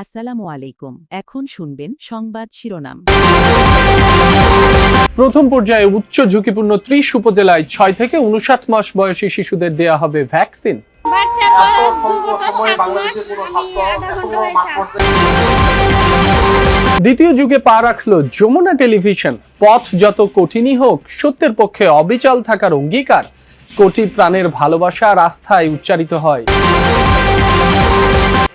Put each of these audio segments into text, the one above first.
আসসালামু আলাইকুম। এখন শুনবেন সংবাদ শিরোনাম। প্রথম পর্যায়ে উচ্চ ঝুঁকিপূর্ণ ৩০ উপজেলায় ৬ থেকে ৫৯ মাস বয়সী শিশুদের দেয়া হবে ভ্যাকসিন। বাচ্চার বয়স 2 বছর 7 মাস। আমি আধা ঘন্টা হয়েছে আসছি। দ্বিতীয় যুগে পা রাখল যমুনা টেলিভিশন। পথ যত কঠিনই হোক, সত্যের পক্ষে অবিচল থাকার অঙ্গীকার। কোটি প্রাণের ভালোবাসা আর আস্থায় উচ্চারিত হয়।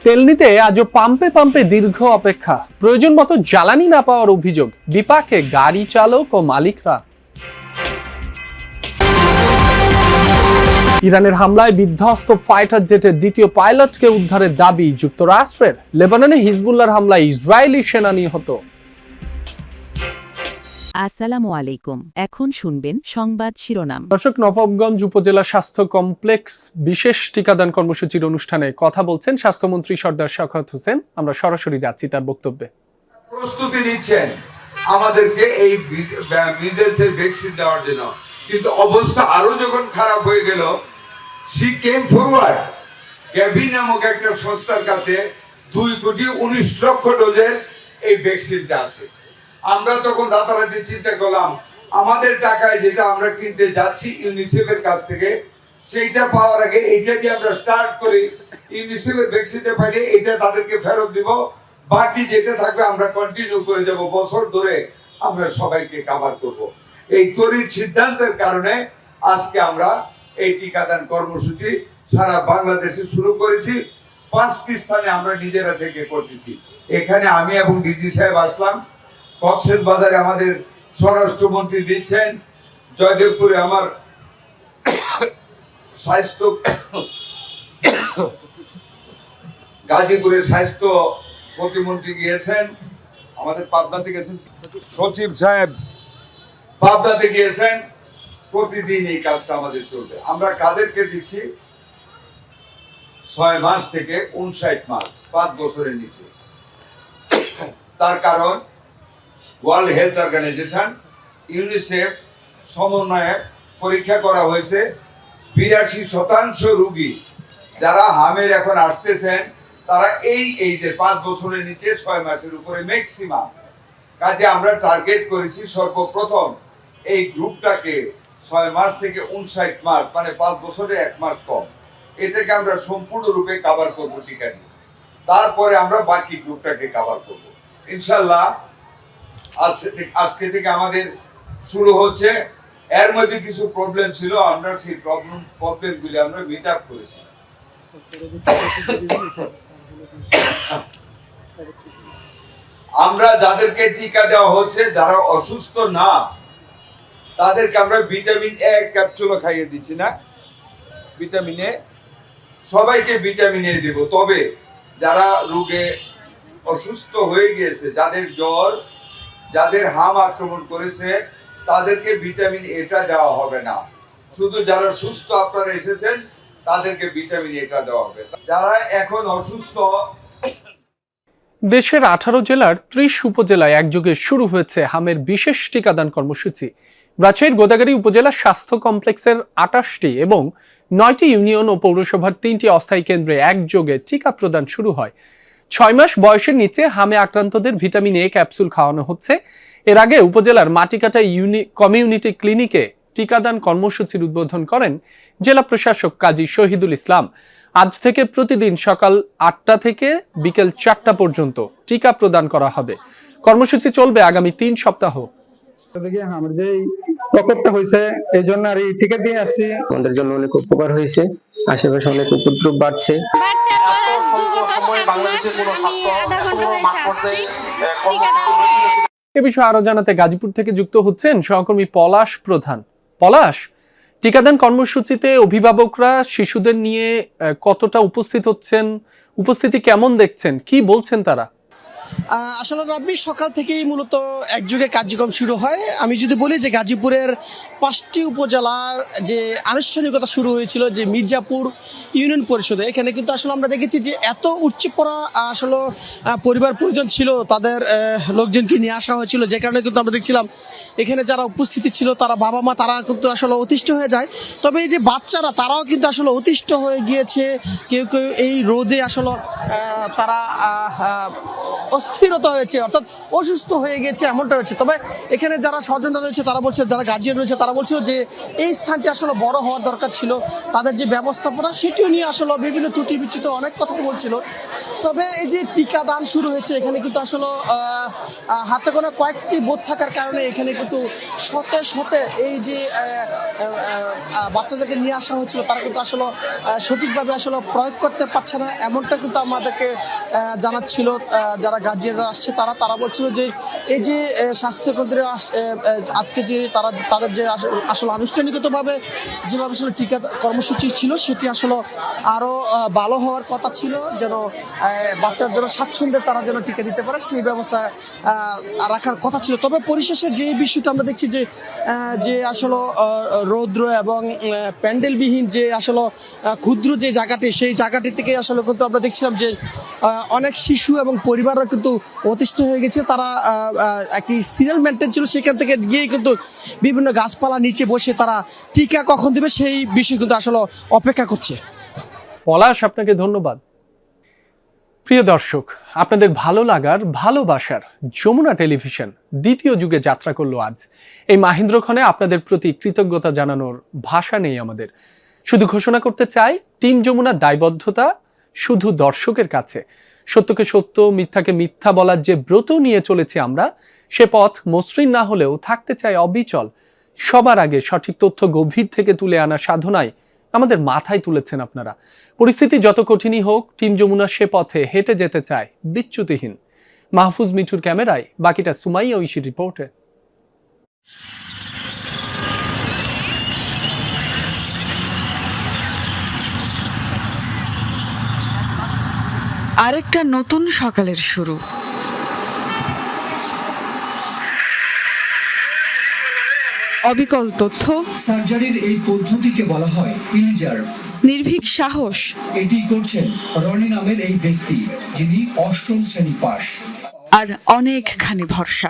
তেল নিতে আজও পাম্পে পাম্পে দীর্ঘ অপেক্ষা। প্রয়োজন মতো জ্বালানি না পাওয়ার অভিযোগ। বিপাকে গাড়ি চালক ও মালিকরা। ইরানের হামলায় বিধ্বস্ত ফাইটার জেটের দ্বিতীয় পাইলটকে উদ্ধারের দাবি যুক্তরাষ্ট্রের। লেবাননে হিজবুল্লাহর হামলায় ইসরায়েলি সেনা নিহত। আসসালামু আলাইকুম। এখন শুনবেন সংবাদ শিরোনাম। দর্শক, নবাবগঞ্জ উপজেলা স্বাস্থ্য কমপ্লেক্স বিশেষ টিকাদান কর্মসূচির অনুষ্ঠানে কথা বলছেন স্বাস্থ্যমন্ত্রী সর্দার শওকত হোসেন। আমরা সরাসরি যাচ্ছি তার বক্তব্যে। প্রস্তুতি নিচ্ছেন আমাদেরকে এই মিজেলসের ভ্যাকসিন দেওয়ার জন্য, কিন্তু অবস্থা আরো যখন খারাপ হয়ে গেল, সি কেম ফরওয়ার্ড। গ্যাভি নামক একটা সংস্থার কাছে 2,19,00,000 ডোজের এই ভ্যাকসিনটা আছে। আমরা তখন রাতারাতি চিন্তা করলাম, আমাদের টাকায় যেটা আমরা কিনতে যাচ্ছি ইউনিসেফের কাছ থেকে, সেইটা পাওয়ার আগে এইটা দিয়ে আমরা স্টার্ট করি। ইউনিসেফের ভ্যাকসিনটা পাইলে এটা তাদেরকে ফেরত দিব, বাকি যেটা থাকবে আমরা কন্টিনিউ করে যাব, বছর ধরে আমরা সবাইকে কভার করব। এই তড়িৎ সিদ্ধান্তের কারণে আজকে আমরা এই টিকাদান কর্মসূচি সারা বাংলাদেশে শুরু করেছি। 5টি স্থানে আমরা নিজেরা থেকে করতেছি। এখানে আমি এবং ডিজি সাহেব আসলাম, কক্সবাজারে আমাদের স্বরাষ্ট্রমন্ত্রী দিচ্ছেন, জয়দেবপুরে আমার স্বাস্থ্য, গাজীপুরের স্বাস্থ্য প্রতিমন্ত্রী গিয়েছেন, আমাদের পাবনাতে গেছেন সচিব সাহেব, পাবনাতে গিয়েছেন। প্রতিদিন এই কাজটা আমাদের চলবে। আমরা কাদেরকে দিচ্ছি? 6 মাস থেকে 59 মাস, 5 বছরের নিচে। তার কারণ ওয়ার্ল্ড হেলথ অর্গানাইজেশন, ইউনিসেফ সমন্বয়ে পরীক্ষা করা হয়েছে। 82% রোগী যারা হামের এখন আসতেছেন তারা এই যে 5 বছরের নিচে 6 মাসের উপরে ম্যাক্সিমাম। কাজে আমরা টার্গেট করেছি সর্বপ্রথম এই গ্রুপটাকে 6 মাস থেকে 59 মাস, মানে 5 বছরে 1 মাস কম, এটাকে আমরা সম্পূর্ণরূপে কভার করবো টিকা নিয়ে। তারপরে আমরা বাকি গ্রুপটাকে কভার করবো ইনশাল্লাহ। আজকে থেকে আমাদের শুরু হচ্ছে। এর মধ্যে কিছু প্রবলেম ছিল, আমরা সেই প্রবলেমগুলি আমরা মিট আপ করেছি। আমরা যাদেরকে টিকা দেওয়া হচ্ছে, যারা অসুস্থ না, তাদেরকে আমরা ভিটামিন এ ক্যাপসুলও খাইয়ে দিচ্ছি না, ভিটামিন এ। সবাইকে ভিটামিন এ দেব। তবে যারা রোগে অসুস্থ হয়ে গিয়েছে, যাদের জ্বর, যাদের হাম আক্রমণ করেছে, তাদেরকে ভিটামিন এটা দেওয়া হবে না। শুধু যারা সুস্থ আপনারা এসেছেন তাদেরকে ভিটামিন এটা দেওয়া হবে। যারা এখন অসুস্থ। দেশের 18 জেলার 30 উপজেলায় একযোগে শুরু হয়েছে হামের বিশেষ টিকাদান কর্মসূচি। রাজশাহীর গোদাগাড়ী উপজেলা স্বাস্থ্য কমপ্লেক্সের 28টি এবং 9টি ইউনিয়ন ও পৌরসভার 3টি অস্থায়ী কেন্দ্রে একযোগে টিকা প্রদান শুরু হয়। 6 মাস বয়সের নিচে হামে আক্রান্তদের ভিটামিন এ ক্যাপসুল খাওয়ানো হচ্ছে। এর আগে উপজেলার মাটিকাটা কমিউনিটি ক্লিনিকে টিকাদান কর্মসূচির উদ্বোধন করেন জেলা প্রশাসক কাজী শহীদুল ইসলাম। আজ থেকে প্রতিদিন সকাল 8টা থেকে বিকেল 4টা পর্যন্ত টিকা প্রদান করা হবে। কর্মসূচি চলবে আগামী 3 সপ্তাহ। আমার যে প্রকোপটা হয়েছে এই জন্য আর এই টিকা দিয়ে আসছি, আমাদের জন্য অনেক উপকার হয়েছে। আশেপাশে অনেক উপদ্রব বাড়ছে। বাচ্চার বয়স 2 বছর 7 মাস। আমি আধা ঘন্টা হয়েছে আসছি। টিকা দেওয়া। এ বিষয়ে আরো জানাতে গাজীপুর থেকে যুক্ত হচ্ছেন সহকর্মী পলাশ প্রধান। পলাশ, টিকাদান কর্মসূচিতে অভিভাবকরা শিশুদের নিয়ে কতটা উপস্থিত হচ্ছেন, উপস্থিতি কেমন দেখছেন, কি বলছেন তারা? আসলে রাব্বি, সকাল থেকেই মূলত একযোগে কার্যক্রম শুরু হয়। আমি যদি বলি যে গাজীপুরের 5টি উপজেলার যে আনুষ্ঠানিকতা শুরু হয়েছিল, যে মির্জাপুর ইউনিয়ন পরিষদে, এখানে কিন্তু আসলে আমরা দেখেছি যে এত উচ্চে পড়া আসলে পরিবার পরিজন ছিল, তাদের লোকজনকে নিয়ে আসা হয়েছিল, যে কারণে কিন্তু আমরা দেখছিলাম এখানে যারা উপস্থিতি ছিল তারা বাবা মা তারা কিন্তু আসলে অতিষ্ঠ হয়ে যায়। তবে এই যে বাচ্চারা তারাও কিন্তু আসলে অতিষ্ঠ হয়ে গিয়েছে। কেউ কেউ এই রোদে আসলে তারা অস্থিরতা হয়েছে, অর্থাৎ অসুস্থ হয়ে গেছে এমনটা হয়েছে। তবে এখানে যারা স্বজনরা রয়েছে তারা বলছে, যারা গার্জিয়ান রয়েছে তারা বলছিল যে এই স্থানটি আসলে বড় হওয়ার দরকার ছিল, তাদের যে ব্যবস্থাপনা সেটিও নিয়ে আসলে বিভিন্ন ত্রুটি বিচ্যুত অনেক কথা বলছিল। তবে এই যে টিকাদান শুরু হয়েছে এখানে কিন্তু আসলে হাতে গোনা কয়েকটি বোধ থাকার কারণে এখানে কিন্তু শতে শতে এই যে বাচ্চাদেরকে নিয়ে আসা হয়েছিল তারা কিন্তু আসলে সঠিকভাবে আসলে প্রয়োগ করতে পারছে না, এমনটা কিন্তু আমাদেরকে জানাচ্ছিল যারা গার্জিয়ানরা আসছে তারা বলছিল যে এই যে স্বাস্থ্যকেন্দ্রে আজকে যে তাদের যে আসলে আনুষ্ঠানিকভাবে যেভাবে আসলে টিকা কর্মসূচি ছিল সেটি আসলে আরো ভালো হওয়ার কথা ছিল, যেন বাচ্চাদের স্বাচ্ছন্দ্যে তারা যেন টিকা দিতে পারে সেই ব্যবস্থা রাখার কথা ছিল। তবে পরিশেষে যে বিষয়টা আমরা দেখছি যে আসলে রৌদ্র এবং প্যান্ডেলবিহীন যে আসলে ক্ষুদ্র যে জায়গাটি, সেই জায়গাটি থেকে আসলে কিন্তু আমরা দেখছিলাম যে অনেক শিশু এবং পরিবাররা কিন্তু অতিষ্ঠ হয়ে গেছে। তারা একটি সিরিয়াল মেনটেন ছিল, সেখান থেকে গিয়ে কিন্তু বিভিন্ন গাছপালা নিচে বসে তারা টিকা কখন দেবে সেই বিষয় কিন্তু আসলে অপেক্ষা করছে। পলাশ, আপনাকে ধন্যবাদ। প্রিয় দর্শক, আপনাদের ভালো লাগার ভালোবাসার যমুনা টেলিভিশন দ্বিতীয় যুগে যাত্রা করলো আজ। এই মাহেন্দ্রক্ষণে আপনাদের প্রতি কৃতজ্ঞতা জানানোর ভাষা নেই আমাদের। শুধু ঘোষণা করতে চাই, টিম যমুনার দায়বদ্ধতা শুধু দর্শকের কাছে। সত্যকে সত্য, মিথ্যাকে মিথ্যা বলার যে ব্রত নিয়ে চলেছি আমরা, সে পথ মসৃণ না হলেও থাকতে চাই অবিচল। সবার আগে সঠিক তথ্য গভীর থেকে তুলে আনা সাধনায় আমাদের মাথায় তুলেছেন আপনারা। পরিস্থিতি যত কঠিনই হোক, টিম যমুনা সে পথে হেঁটে যেতে চায় বিচ্যুতিহীন। মাহফুজ মিঠুর ক্যামেরায়, বাকিটা সুমাইয়া ঐশীর রিপোর্টে। আরেকটা নতুন সকালের শুরু। অবিকল তথ্য, সার্জারির এই পদ্ধতিকে বলা হয় ইলিজার্ভ। নির্ভীক সাহস, এটি করছেন রনি নামের এই ব্যক্তি, যিনি 8ম শ্রেণী পাস। আর অনেকখানি ভরসা।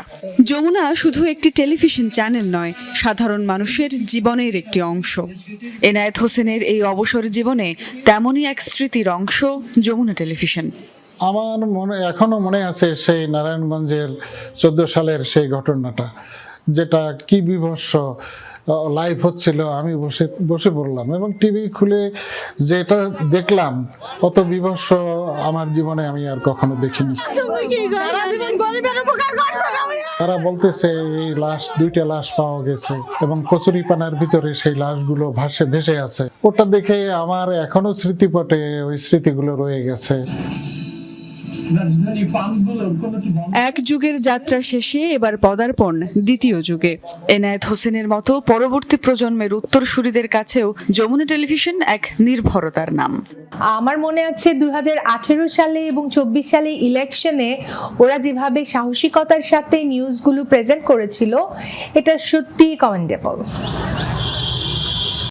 যমুনা শুধু একটি টেলিভিশন চ্যানেল নয়, সাধারণ মানুষের জীবনের একটি অংশ। এনায়েত হোসেনের এই অবসর জীবনে তেমনই এক স্মৃতির অংশ যমুনা টেলিভিশন। আমার এখনো মনে আছে সেই নারায়ণগঞ্জের 14 সালের সেই ঘটনাটা, যেটা কি বিভৎস লাইভ হচ্ছিল। আমি বসে পড়লাম এবং টিভি খুলে যেটা দেখলাম, অত বিভৎস আমার জীবনে আমি আর কখনো দেখিনি। তারা বলতেছে এই দুইটা লাশ পাওয়া গেছে এবং কচুরিপানার ভিতরে সেই লাশগুলো ভেসে আছে। ওটা দেখে আমার এখনো স্মৃতিপটে ওই স্মৃতিগুলো রয়ে গেছে। এক যুগের যাত্রা শেষে এবার পদার্পণ দ্বিতীয় যুগে। এনায়েত হোসেনের মতো পরবর্তী প্রজন্মের উত্তরসূরিদের কাছেও যমুনা টেলিভিশন এক নির্ভরতার নাম। আমার মনে আছে 2018 সালে এবং 24 সালে ইলেকশনে ওরা যেভাবে সাহসিকতার সাথে নিউজগুলো প্রেজেন্ট করেছিল, এটা সত্যি কমেন্ডেবল।